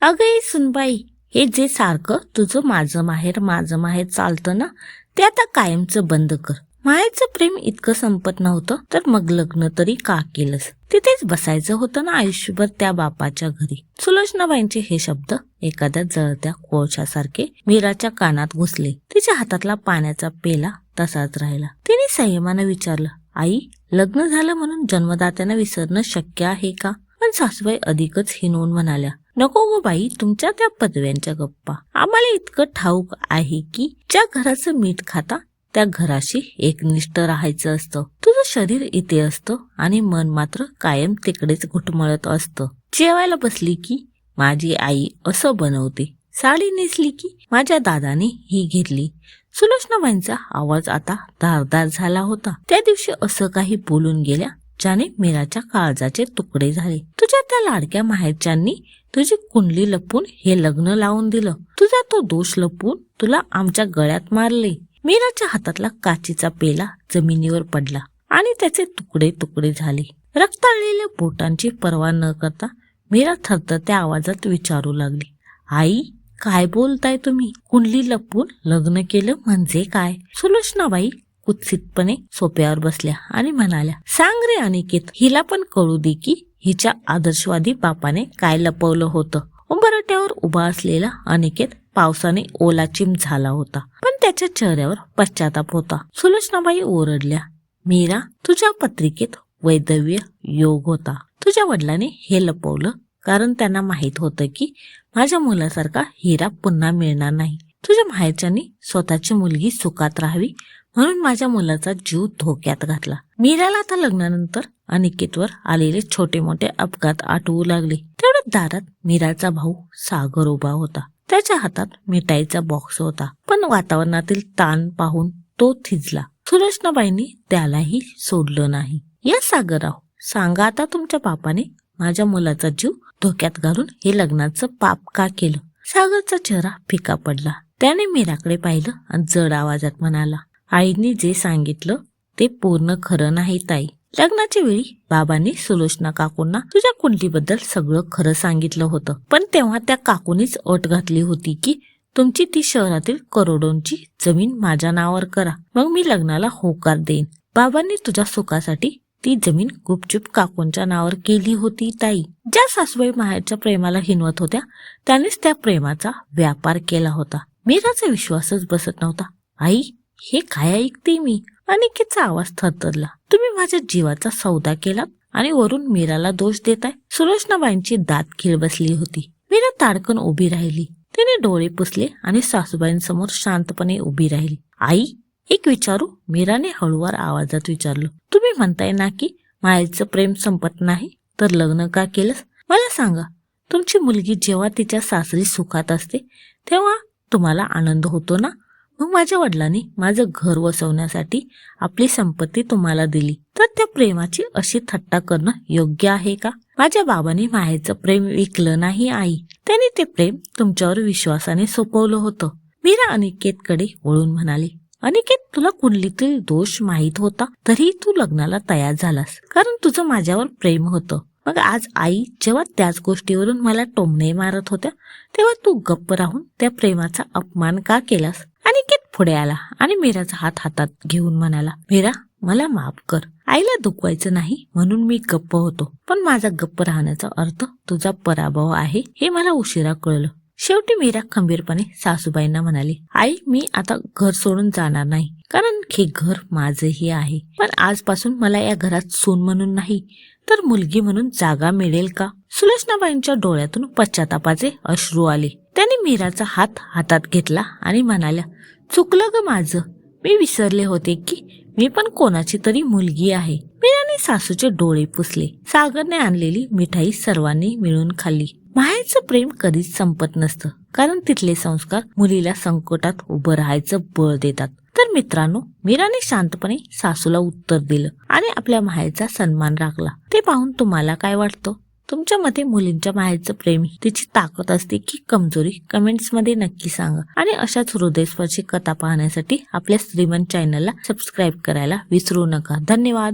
अगं सुनबाई, हे जे सारखं तुझं माझं माहेर चालतं ना, ते आता कायमचं बंद कर. माहेरचं प्रेम इतकं संपत नव्हतं तर मग लग्न तरी का केलंस? तिथेच बसायचं होतं ना आयुष्यभर त्या बापाच्या घरी. सुलोचनाबाईंचे हे शब्द एखाद्या जळत्या कोळशासारखे मीराच्या कानात घुसले. तिच्या हातातला पाण्याचा पेला तसाच राहिला. तिने संयमानं विचारलं, आई, लग्न झालं म्हणून जन्मदात्यांना विसरणं शक्य आहे का? पण सासूबाई अधिकच हिनवून म्हणाल्या, नको गो बाई, तुमच्या त्या पदव्यांच्या गप्पा. आम्हाला इतकं ठाऊक आहे की ज्या घराचं मीठ खाता त्या घराशी एकनिष्ठ राहायचं असतं. तुझं शरीर इथे असतं आणि मन मात्र कायम तिकडेच घुटमळत असतं. जेवायला बसली की माझी आई असं बनवते, साडी नेसली की माझ्या दादाने ही घेतली. सुलोचनाबाईंचा आवाज आता धारदार झाला होता. त्या दिवशी असं काही बोलून गेल्या ज्याने मीराच्या काळजाचे तुकडे झाले. तुझ्या त्या लाडक्या माहेरच्यांनी तुझी कुंडली लपून हे लग्न लावून दिलं. तुझा तो दोष लपून तुला आमच्या गळ्यात मारले. मीराच्या हातातला काचीचा पेला जमिनीवर पडला आणि त्याचे तुकडे तुकडे झाले. रक्ताळलेल्या बोटांची पर्वा न करता मीरा थरथरत्या आवाजात विचारू लागली, आई, काय बोलताय तुम्ही? कुंडली लपून लग्न केलं म्हणजे काय? सुलोचनाबाई कुत्सितपणे सोप्यावर बसल्या आणि म्हणाल्या, सांग रे अनिकेत, हिला पण कळू दे की हिच्या आदर्शवादी बापाने काय लपवलं होतं. उंबरट्यावर उभा असलेला अनिकेत पावसाने ओलाचिम झाला होता, पण त्याच्या चेहऱ्यावर पश्चाताप होता. सुलोचनाबाई ओरडल्या, मीरा, तुझ्या पत्रिकेत वैधव्य योग होता. तुझ्या वडिलांनी हे लपवलं कारण त्यांना माहित होतं की माझ्या मुलासारखा हिरा पुन्हा मिळणार नाही. तुझ्या माहेरच्यांनी स्वतःची मुलगी सुखात राहावी म्हणून माझ्या मुलाचा जीव धोक्यात घातला. मीराला आता लग्नानंतर अनिकेतवर आलेले छोटे मोठे अपघात आठवू लागले. तेवढ्या दारात मीराचा भाऊ सागर उभा होता. त्याच्या हातात मिठाईचा बॉक्स होता, पण वातावरणातील ताण पाहून तो थिजला. सुलोचनाबाईंनी त्यालाही सोडलं नाही. या सागरराव, सांगा आता तुमच्या बापाने माझ्या मुलाचा जीव धोक्यात घालून हे लग्नाचं पाप का केलं? सागरचा चेहरा फिका पडला. त्याने मीराकडे पाहिलं आणि जड आवाजात म्हणाला, आईने जे सांगितलं ते पूर्ण खरं नाही ताई. लग्नाच्या वेळी बाबांनी सुलोचना काकूंना तुझ्या कुंडलीबद्दल सगळं खरं सांगितलं होतं, पण तेव्हा त्या काकूनीच अट घातली होती की तुमची ती शहरातील करोडोंची जमीन माझ्या नावावर करा, मग मी लग्नाला होकार देईन. बाबांनी तुझ्या सुखासाठी ती जमीन गुपचूप काकूंच्या नावावर केली होती ताई. ज्या सासूबाई माहेरच्या प्रेमाला हिनवत होत्या त्यानेच त्या प्रेमाचा व्यापार केला होता. मीराचा विश्वासच बसत नव्हता. आई, हे काय ऐकते मी? अनिकेतचा आवाज थरथरला. तुम्ही माझ्या जीवाचा सौदा केलात आणि वरून मीराला दोष देताय? सुलोचनाबाईंची दात खीळ बसली होती. मीरा ताडकन उभी राहिली. तिने डोळे पुसले आणि सासूबाईंसमोर शांतपणे उभी राहिली. आई, एक विचारू? मीराने हळूवार आवाजात विचारलं. तुम्ही म्हणताय ना की मायेचं प्रेम संपत नाही, तर लग्न का केलंस? मला सांगा, तुमची मुलगी जेव्हा तिच्या सासरी सुखात असते तेव्हा तुम्हाला आनंद होतो ना? मग माझ्या वडिलांनी माझं घर वसवण्यासाठी आपली संपत्ती तुम्हाला दिली, तर त्या प्रेमाची अशी थट्टा करणं योग्य आहे का? माझ्या बाबांनी माहेरचं प्रेम विकलं नाही आई, त्यांनी ते प्रेम तुमच्यावर विश्वासाने सोपवलं होतं. मीरा अनिकेतकडे वळून म्हणाली, अनिकेत, तुला कुंडलीतील दोष माहीत होता तरी तू लग्नाला तयार झालास कारण तुझं माझ्यावर प्रेम होतं. मग आज आई जेव्हा त्याच गोष्टीवरून मला टोमणे मारत होत्या तेव्हा तू गप्प राहून त्या प्रेमाचा अपमान का केलास? अनिकेत पुढे आला आणि मीराचा हात हातात घेऊन म्हणाला, मीरा, मला माफ कर. आईला दुखवायचं नाही म्हणून मी गप्प होतो, पण माझा गप्प राहण्याचा अर्थ तुझा पराभव आहे हे मला उशिरा कळलं. शेवटी मीरा खंबीरपणे सासूबाईंना म्हणाली, आई, मी आता घर सोडून जाणार नाही कारण हे घर माझंही आहे, पण आजपासून मला या घरात सून म्हणून नाही तर मुलगी म्हणून जागा मिळेल का? सुलोचनाबाईंच्या डोळ्यातून पश्चातापाचे अश्रू आले. त्यांनी मीराचा हात हातात घेतला आणि म्हणाल्या, चुकलं ग माझं, मी विसरले होते की मी पण कोणाची तरी मुलगी आहे. मीराने सासूचे डोळे पुसले. सागरने आणलेली मिठाई सर्वांनी मिळून खाल्ली. माहेरचं प्रेम कधीच संपत नसतं कारण तिथले संस्कार मुलीला संकटात उभं राहायचं बळ देतात. तर मित्रांनो, मीराने शांतपणे सासूला उत्तर दिलं आणि आपल्या माहेरचा सन्मान राखला. ते पाहून तुम्हाला काय वाटतं? तुमच्या मते मुलींच्या माहेरचं प्रेम तिची ताकद असते की कमजोरी? कमेंट्स मध्ये नक्की सांगा. आणि अशाच हृदयस्पर्शी कथा पाहण्यासाठी आपल्या श्रीमंत चॅनलला सबस्क्राईब करायला विसरू नका. धन्यवाद.